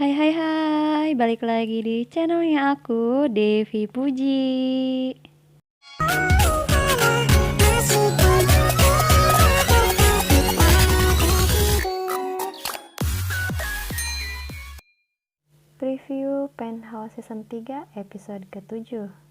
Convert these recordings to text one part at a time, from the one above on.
Hai hai hai, balik lagi di channelnya aku, Devi Puji. Preview Penthouse Season 3 episode ke-7.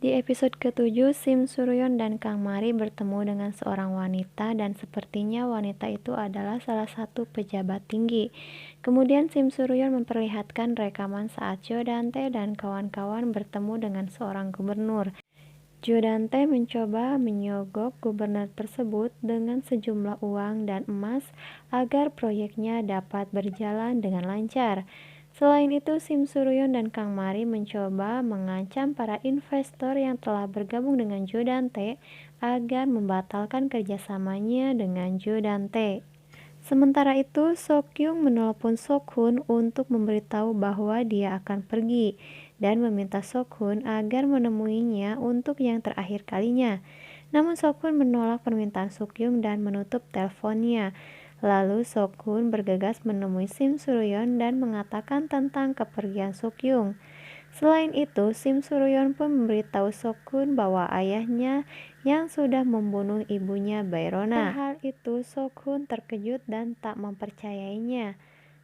Di episode ke-7, Sim Suryon dan Kang Mari bertemu dengan seorang wanita dan sepertinya wanita itu adalah salah satu pejabat tinggi. Kemudian Sim Suryon memperlihatkan rekaman saat Jo Dante dan kawan-kawan bertemu dengan seorang gubernur. Jo Dante mencoba menyogok gubernur tersebut dengan sejumlah uang dan emas agar proyeknya dapat berjalan dengan lancar. Selain itu, Sim Suryon dan Kang Mari mencoba mengancam para investor yang telah bergabung dengan Jo Dante agar membatalkan kerjasamanya dengan Jo Dante. Sementara itu, Sokyung menelpon Sokhun untuk memberitahu bahwa dia akan pergi dan meminta Sokhun agar menemuinya untuk yang terakhir kalinya. Namun Sokhun menolak permintaan Sokyung dan menutup teleponnya. Lalu Sokhun bergegas menemui Sim Suryon dan mengatakan tentang kepergian Sokyung. Selain itu, Sim Suryon pun memberitahu Sokhun bahwa ayahnya yang sudah membunuh ibunya Bayrona. Hal itu, Sokhun terkejut dan tak mempercayainya.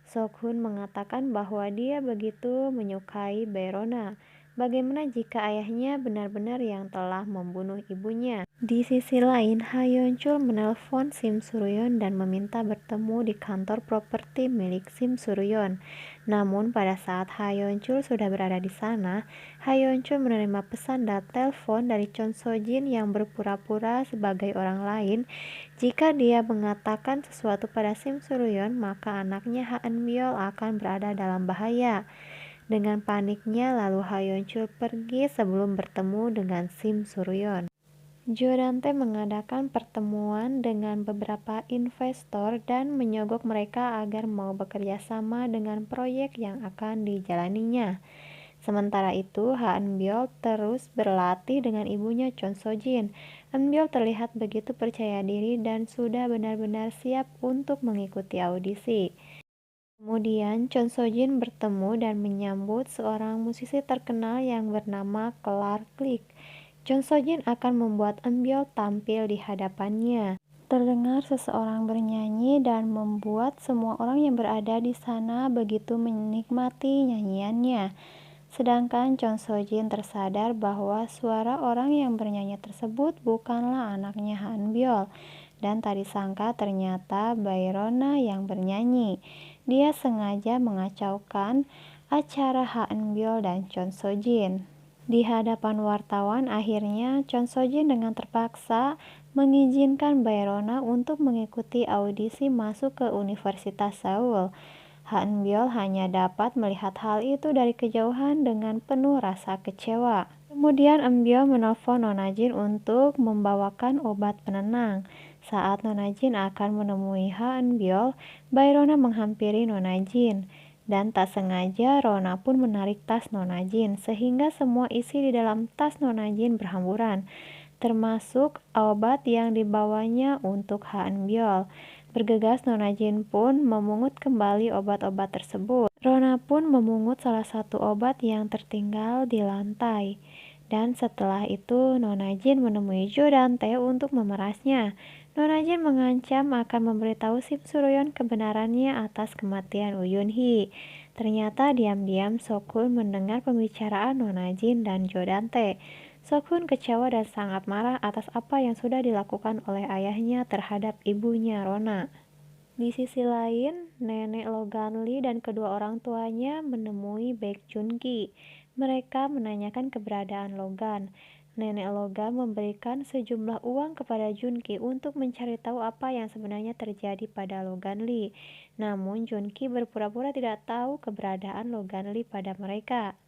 Sokhun mengatakan bahwa dia begitu menyukai Bayrona. Bagaimana jika ayahnya benar-benar yang telah membunuh ibunya? Di sisi lain, Hayeonchul menelpon Sim Suryon dan meminta bertemu di kantor properti milik Sim Suryon. Namun pada saat Hayeonchul sudah berada di sana, Hayeonchul menerima pesan dan telepon dari Chon Sojin yang berpura-pura sebagai orang lain. Jika dia mengatakan sesuatu pada Sim Suryon, maka anaknya Ha Eun-byul akan berada dalam bahaya. Dengan paniknya, lalu Hayeonchul pergi sebelum bertemu dengan Sim Suryon. Jo Dante mengadakan pertemuan dengan beberapa investor dan menyogok mereka agar mau bekerja sama dengan proyek yang akan dijalaninya. Sementara itu, Ha Eun-byul terus berlatih dengan ibunya Chon Sojin. Eun-byul terlihat begitu percaya diri dan sudah benar-benar siap untuk mengikuti audisi. Kemudian Chon Sojin bertemu dan menyambut seorang musisi terkenal yang bernama Clark Click. Chon Sojin akan membuat Eun-byul tampil di hadapannya. Terdengar seseorang bernyanyi dan membuat semua orang yang berada di sana begitu menikmati nyanyiannya. Sedangkan Chon Sojin tersadar bahwa suara orang yang bernyanyi tersebut bukanlah anaknya Ha Eun-byul dan tak disangka ternyata Bayrona yang bernyanyi. Dia sengaja mengacaukan acara Ha Eun-byul dan Chon Sojin. Di hadapan wartawan, akhirnya Chon Sojin dengan terpaksa mengizinkan Bayrona untuk mengikuti audisi masuk ke Universitas Seoul. Ha Eun-byul hanya dapat melihat hal itu dari kejauhan dengan penuh rasa kecewa. Kemudian Eun-byul menelpon Nona Jin untuk membawakan obat penenang. Saat Nona Jin akan menemui Ha Eun-byul, Bayrona menghampiri Nona Jin. Dan tak sengaja Rona pun menarik tas Nona Jin sehingga semua isi di dalam tas Nona Jin berhamburan, termasuk obat yang dibawanya untuk Ha Eun-byul. Bergegas Nona Jin pun memungut kembali obat-obat tersebut. Rona pun memungut salah satu obat yang tertinggal di lantai. Dan setelah itu Nona Jin menemui Jo Dante untuk memerasnya. Nona Jin mengancam akan memberitahu Sim Suryon kebenarannya atas kematian Uyun Hee. Ternyata diam-diam Sokhun mendengar pembicaraan Nona Jin dan Jo Dante. Sokhun kecewa dan sangat marah atas apa yang sudah dilakukan oleh ayahnya terhadap ibunya Rona. Di sisi lain, nenek Logan Lee dan kedua orang tuanya menemui Baek Jun Ki. Mereka menanyakan keberadaan Logan. Nenek Logan memberikan sejumlah uang kepada Jun Ki untuk mencari tahu apa yang sebenarnya terjadi pada Logan Lee. Namun Jun Ki berpura-pura tidak tahu keberadaan Logan Lee pada mereka.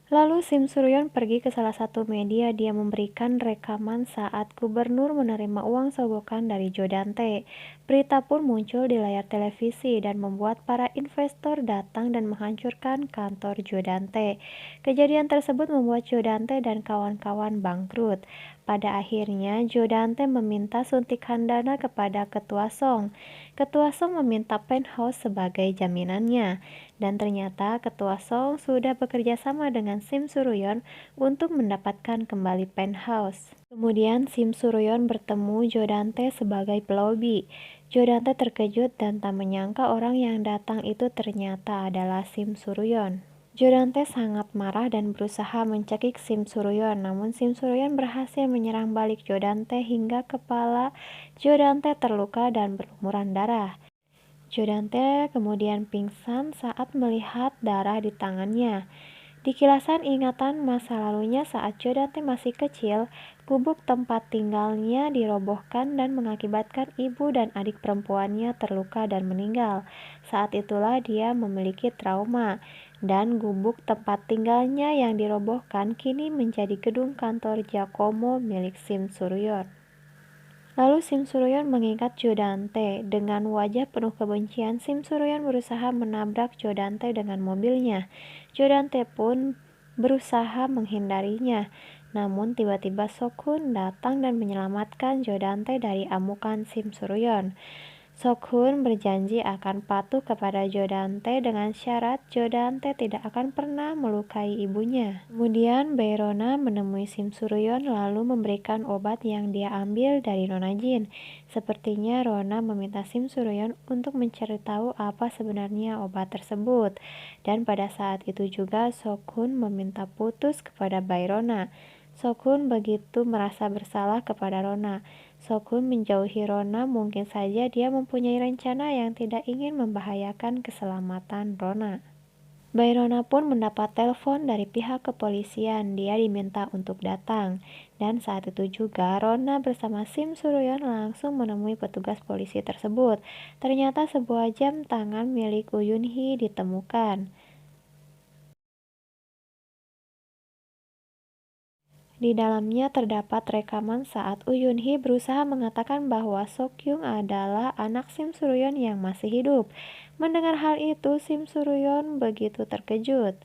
Lalu Sim Suryon pergi ke salah satu media. Dia memberikan rekaman saat gubernur menerima uang sogokan dari Jo Dante. Berita pun muncul di layar televisi dan membuat para investor datang dan menghancurkan kantor Joe Dante. Kejadian tersebut membuat Joe Dante dan kawan-kawan bangkrut. Pada akhirnya, Joe Dante meminta suntikan dana kepada Ketua Song. Ketua Song meminta Penthouse sebagai jaminannya. Dan ternyata Ketua Song sudah bekerja sama dengan Sim Suryon untuk mendapatkan kembali Penthouse. Kemudian Sim Suryon bertemu Joe Dante sebagai pelobi. Joe Dante terkejut dan tak menyangka orang yang datang itu ternyata adalah Sim Suryon. Joe Dante sangat marah dan berusaha mencekik Sim Suryon, namun Sim Suryon berhasil menyerang balik Joe Dante hingga kepala Joe Dante terluka dan berlumuran darah. Joe Dante kemudian pingsan saat melihat darah di tangannya. Di kilasan ingatan masa lalunya saat Joe Dante masih kecil, gubuk tempat tinggalnya dirobohkan dan mengakibatkan ibu dan adik perempuannya terluka dan meninggal. Saat itulah dia memiliki trauma, dan gubuk tempat tinggalnya yang dirobohkan kini menjadi gedung kantor Giacomo milik Sim Suryon. Lalu Sim Suryon mengikat Joe Dante. Dengan wajah penuh kebencian, Sim Suryon berusaha menabrak Joe Dante dengan mobilnya. Joe Dante pun berusaha menghindarinya. Namun tiba-tiba Sok-hun datang dan menyelamatkan Joe Dante dari amukan Sim Suryon. Sok-hun berjanji akan patuh kepada Joe Dante dengan syarat Joe Dante tidak akan pernah melukai ibunya. Kemudian Bayrona menemui Sim Suryon lalu memberikan obat yang dia ambil dari Nona Jin. Sepertinya Rona meminta Sim Suryon untuk mencari tahu apa sebenarnya obat tersebut. Dan pada saat itu juga Sok-hun meminta putus kepada Bayrona. Sok-hun begitu merasa bersalah kepada Rona. Sok-hun menjauhi Rona, mungkin saja dia mempunyai rencana yang tidak ingin membahayakan keselamatan Rona. Bayrona pun mendapat telepon dari pihak kepolisian. Dia diminta untuk datang. Dan saat itu juga Rona bersama Sim Suryon langsung menemui petugas polisi tersebut. Ternyata sebuah jam tangan milik Uyun-hee ditemukan. Di dalamnya terdapat rekaman saat Uyun-hee berusaha mengatakan bahwa Sok-kyung adalah anak Sim Suryon yang masih hidup. Mendengar hal itu, Sim Suryon begitu terkejut.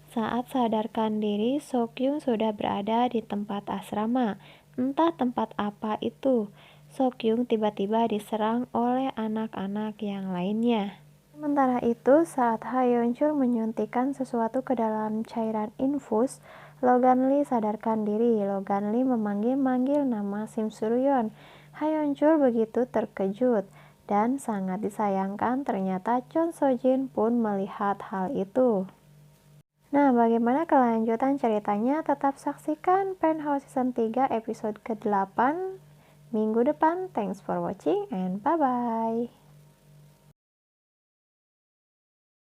Saat sadarkan diri, Sok-kyung sudah berada di tempat asrama. Entah tempat apa itu. Sok-kyung tiba-tiba diserang oleh anak-anak yang lainnya. Sementara itu, saat Hayeon-chul menyuntikkan sesuatu ke dalam cairan infus, Logan Lee sadarkan diri. Logan Lee memanggil-manggil nama Sim Suryon. Hayeon-chul begitu terkejut. Dan sangat disayangkan ternyata Chon So-jin pun melihat hal itu. Nah, bagaimana kelanjutan ceritanya? Tetap saksikan Penthouse Season 3 episode ke-8 minggu depan. Thanks for watching and bye-bye.